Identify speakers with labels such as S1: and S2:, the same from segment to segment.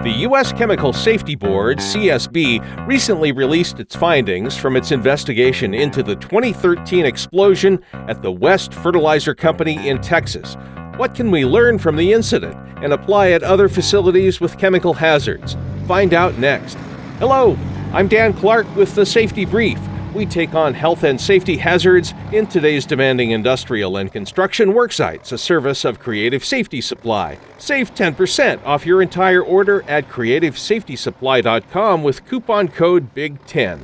S1: The U.S. Chemical Safety Board, CSB, recently released its findings from its investigation into the 2013 explosion at the West Fertilizer Company in Texas. What can we learn from the incident and apply at other facilities with chemical hazards? Find out next. Hello, I'm Dan Clark with the Safety Brief. We take on health and safety hazards in today's demanding industrial and construction worksites, a service of Creative Safety Supply. Save 10% off your entire order at creativesafetysupply.com with coupon code BIG10.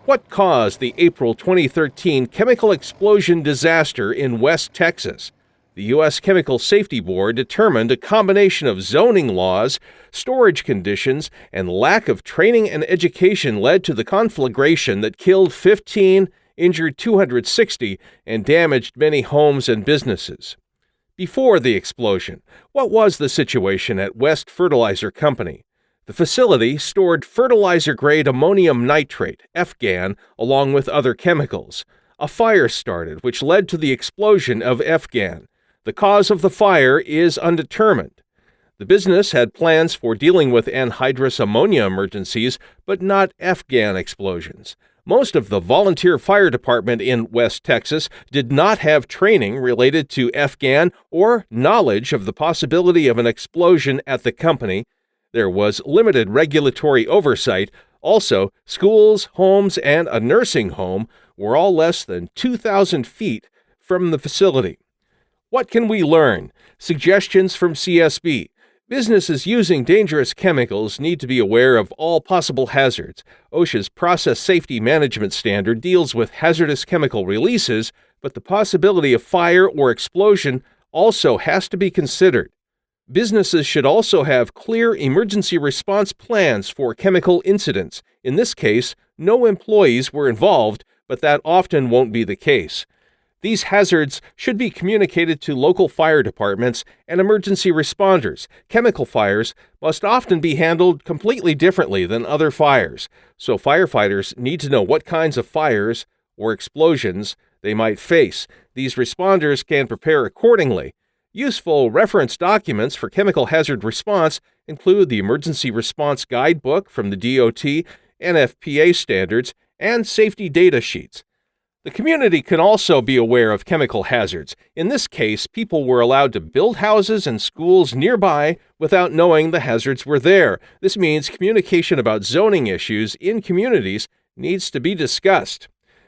S1: What caused the April 2013 chemical explosion disaster in West Texas? The U.S. Chemical Safety Board determined a combination of zoning laws, storage conditions, and lack of training and education led to the conflagration that killed 15, injured 260, and damaged many homes and businesses. Before the explosion, what was the situation at West Fertilizer Company? The facility stored fertilizer-grade ammonium nitrate, FGAN, along with other chemicals. A fire started, which led to the explosion of FGAN. The cause of the fire is undetermined. The business had plans for dealing with anhydrous ammonia emergencies, but not FGAN explosions. Most of the volunteer fire department in West Texas did not have training related to FGAN or knowledge of the possibility of an explosion at the company. There was limited regulatory oversight. Also, schools, homes, and a nursing home were all less than 2,000 feet from the facility. What can we learn? Suggestions from CSB. Businesses using dangerous chemicals need to be aware of all possible hazards. OSHA's Process Safety Management Standard deals with hazardous chemical releases, but the possibility of fire or explosion also has to be considered. Businesses should also have clear emergency response plans for chemical incidents. In this case, no employees were involved, but that often won't be the case. These hazards should be communicated to local fire departments and emergency responders. Chemical fires must often be handled completely differently than other fires, so firefighters need to know what kinds of fires or explosions they might face. These responders can prepare accordingly. Useful reference documents for chemical hazard response include the Emergency Response Guidebook from the DOT, NFPA standards, and safety data sheets. The community can also be aware of chemical hazards. In this case, people were allowed to build houses and schools nearby without knowing the hazards were there. This means communication about zoning issues in communities needs to be discussed.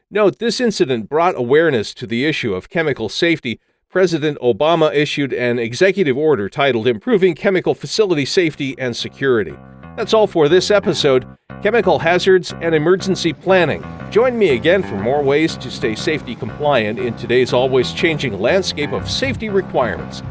S1: Note, this incident brought awareness to the issue of chemical safety. President Obama issued an executive order titled Improving Chemical Facility Safety and Security. That's all for this episode. Chemical hazards and emergency planning. Join me again for more ways to stay safety compliant in today's always changing landscape of safety requirements.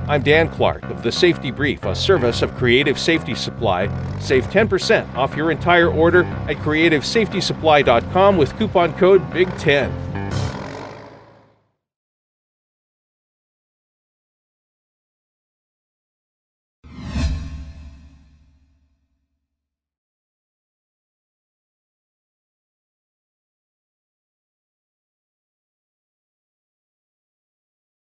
S1: I'm Dan Clark of the Safety Brief, a service of Creative Safety Supply. Save 10% off your entire order at creativesafetysupply.com with coupon code BIG10.